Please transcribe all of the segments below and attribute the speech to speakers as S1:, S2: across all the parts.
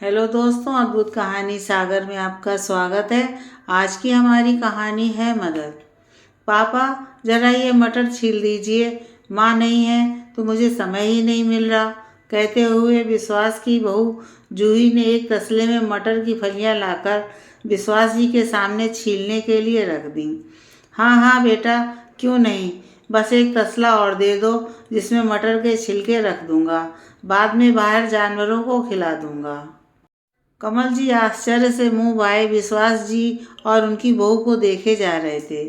S1: Hello दोस्तों, अद्भुत कहानी सागर में आपका स्वागत है। आज की हमारी कहानी है मदद। पापा, जरा ये मटर छील दीजिए। माँ नहीं है तो मुझे समय ही नहीं मिल रहा। कहते हुए विश्वास की बहू जूही ने एक तसले में मटर की फलियां लाकर विश्वास जी के सामने छीलने के लिए रख दी। हाँ हाँ बेटा, क्यों नहीं, बस एक तसला और दे दो जिसमें मटर के छिलके रख दूंगा। बाद में बाहर जानवरों को खिला दूंगा। कमल जी आश्चर्य से मुंह बाए विश्वास जी और उनकी बहू को देखे जा रहे थे।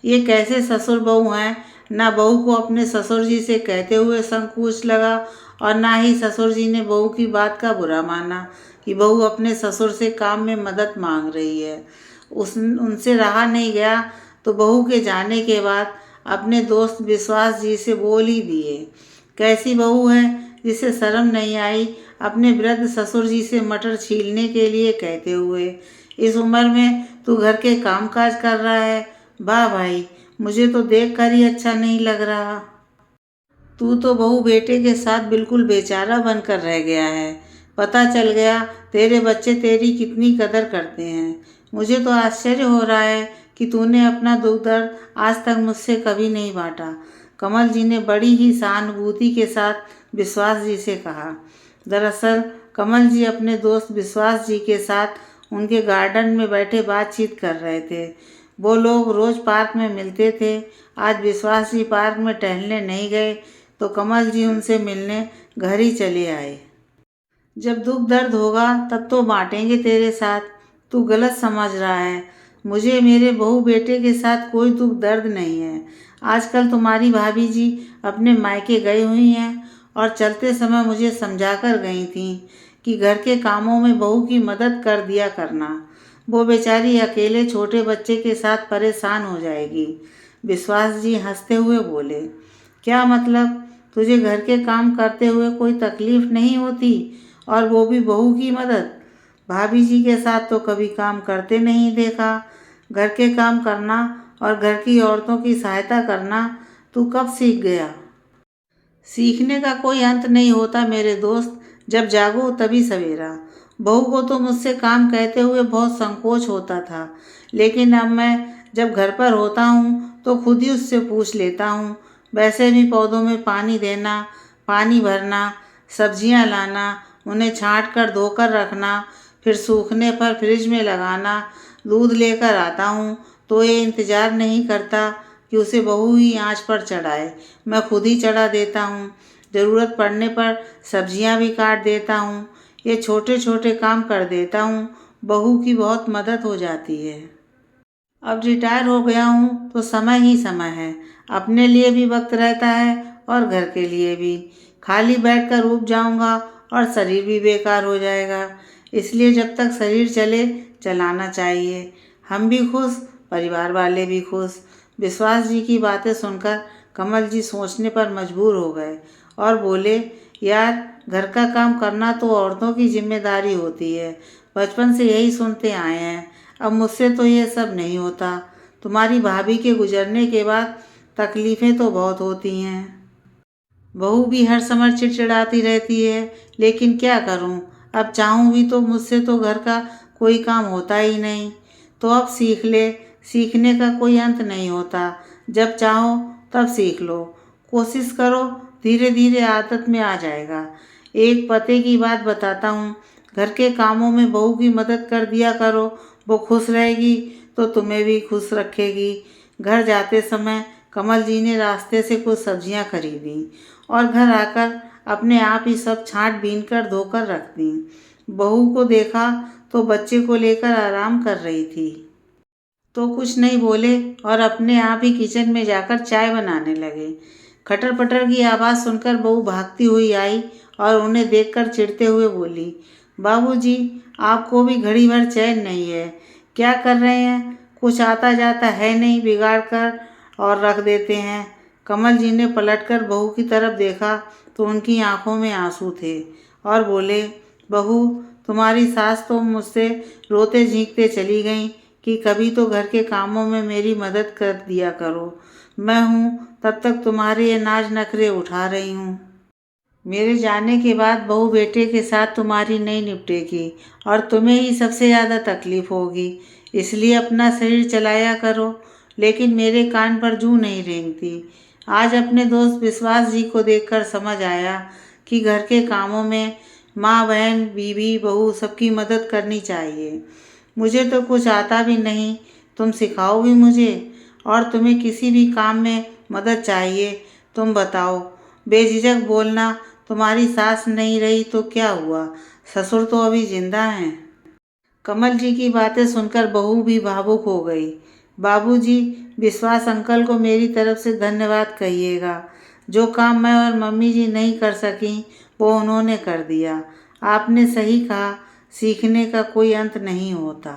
S1: ये कैसे ससुर बहू हैं। ना बहू को अपने ससुर जी से कहते हुए संकोच लगा और ना ही ससुर जी ने बहू की बात का बुरा माना कि बहू अपने ससुर से काम में मदद मांग रही है। उनसे रहा नहीं गया तो बहू के जाने के बाद अपने दोस्त विश्वास जी से बोल ही दिए। कैसी बहू है जिसे शर्म नहीं आई अपने वृद्ध ससुर जी से मटर छीलने के लिए कहते हुए। इस उम्र में तू घर के कामकाज कर रहा है। वाह भाई, मुझे तो देख कर ही अच्छा नहीं लग रहा। तू तो बहू बेटे के साथ बिल्कुल बेचारा बनकर रह गया है। पता चल गया तेरे बच्चे तेरी कितनी कदर करते हैं। मुझे तो आश्चर्य हो रहा है कि तूने अपना दुख दर्द आज तक मुझसे कभी नहीं बांटा। कमल जी ने बड़ी ही सहानुभूति के साथ विश्वास जी से कहा। दरअसल कमल जी अपने दोस्त विश्वास जी के साथ उनके गार्डन में बैठे बातचीत कर रहे थे। वो लोग रोज़ पार्क में मिलते थे। आज विश्वास जी पार्क में टहलने नहीं गए तो कमल जी उनसे मिलने घर ही चले आए। जब दुख दर्द होगा तब तो बांटेंगे तेरे साथ। तू गलत समझ रहा है। मुझे मेरे बहू बेटे के साथ कोई दुख दर्द नहीं है। आजकल तुम्हारी भाभी जी अपने मायके गई हुई हैं और चलते समय मुझे समझा कर गई थी कि घर के कामों में बहू की मदद कर दिया करना। वो बेचारी अकेले छोटे बच्चे के साथ परेशान हो जाएगी। विश्वास जी हंसते हुए बोले। क्या मतलब? तुझे घर के काम करते हुए कोई तकलीफ नहीं होती और वो भी बहू की मदद? भाभी जी के साथ तो कभी काम करते नहीं देखा। घर के काम करना और घर की औरतों की सहायता करना तू कब सीख गया? सीखने का कोई अंत नहीं होता मेरे दोस्त। जब जागो तभी सवेरा। बहू को तो मुझसे काम कहते हुए बहुत संकोच होता था, लेकिन अब मैं जब घर पर होता हूँ तो खुद ही उससे पूछ लेता हूँ। वैसे भी पौधों में पानी देना, पानी भरना, सब्जियाँ लाना, उन्हें छाँट कर धोकर रखना, फिर सूखने पर फ्रिज में लगाना, दूध लेकर आता हूँ तो ये इंतज़ार नहीं करता कि उसे बहू ही आंच पर चढ़ाए। मैं खुद ही चढ़ा देता हूँ। ज़रूरत पड़ने पर सब्जियाँ भी काट देता हूँ। ये छोटे छोटे काम कर देता हूँ। बहू की बहुत मदद हो जाती है। अब रिटायर हो गया हूँ तो समय ही समय है। अपने लिए भी वक्त रहता है और घर के लिए भी। खाली बैठकर ऊब जाऊँगा और शरीर भी बेकार हो जाएगा। इसलिए जब तक शरीर चले चलाना चाहिए। हम भी खुश, परिवार वाले भी खुश। विश्वास जी की बातें सुनकर कमल जी सोचने पर मजबूर हो गए और बोले, यार, घर का काम करना तो औरतों की जिम्मेदारी होती है। बचपन से यही सुनते आए हैं। अब मुझसे तो ये सब नहीं होता। तुम्हारी भाभी के गुजरने के बाद तकलीफ़ें तो बहुत होती हैं। बहू भी हर समय चिड़चिड़ाती रहती है, लेकिन क्या करूं? अब चाहूं भी तो मुझसे तो घर का कोई काम होता ही नहीं। तो अब सीख ले। सीखने का कोई अंत नहीं होता। जब चाहो तब सीख लो। कोशिश करो, धीरे धीरे आदत में आ जाएगा। एक पते की बात बताता हूँ। घर के कामों में बहू की मदद कर दिया करो। वो खुश रहेगी तो तुम्हें भी खुश रखेगी। घर जाते समय कमल जी ने रास्ते से कुछ सब्जियां खरीदी और घर आकर अपने आप ही सब छांट बीन कर धोकर रख दी। बहू को देखा तो बच्चे को लेकर आराम कर रही थी, तो कुछ नहीं बोले और अपने आप ही किचन में जाकर चाय बनाने लगे। खटर पटर की आवाज़ सुनकर बहू भागती हुई आई और उन्हें देखकर चिढ़ते हुए बोली, बाबूजी, आपको भी घड़ी भर चैन नहीं है। क्या कर रहे हैं? कुछ आता जाता है नहीं, बिगाड़ कर और रख देते हैं। कमल जी ने पलटकर बहू की तरफ देखा तो उनकी आंखों में आंसू थे और बोले, बहू, तुम्हारी सास तो मुझसे रोते झींकते चली गई कि कभी तो घर के कामों में मेरी मदद कर दिया करो। मैं हूँ तब तक तुम्हारे ये नाज नखरे उठा रही हूँ। मेरे जाने के बाद बहू बेटे के साथ तुम्हारी नहीं निपटेगी और तुम्हें ही सबसे ज़्यादा तकलीफ होगी। इसलिए अपना शरीर चलाया करो। लेकिन मेरे कान पर जूं नहीं रेंगती। आज अपने दोस्त विश्वास जी को देखकर समझ आया कि घर के कामों में माँ बहन बीवी बहू सबकी मदद करनी चाहिए। मुझे तो कुछ आता भी नहीं, तुम सिखाओगी मुझे। और तुम्हें किसी भी काम में मदद चाहिए तुम बताओ, बेझिझक बोलना। तुम्हारी सास नहीं रही तो क्या हुआ, ससुर तो अभी जिंदा हैं। कमल जी की बातें सुनकर बहू भी भावुक हो गई। बाबूजी, विश्वास अंकल को मेरी तरफ से धन्यवाद कहिएगा। जो काम मैं और मम्मी जी नहीं कर सकी वो उन्होंने कर दिया। आपने सही कहा, सीखने का कोई अंत नहीं होता।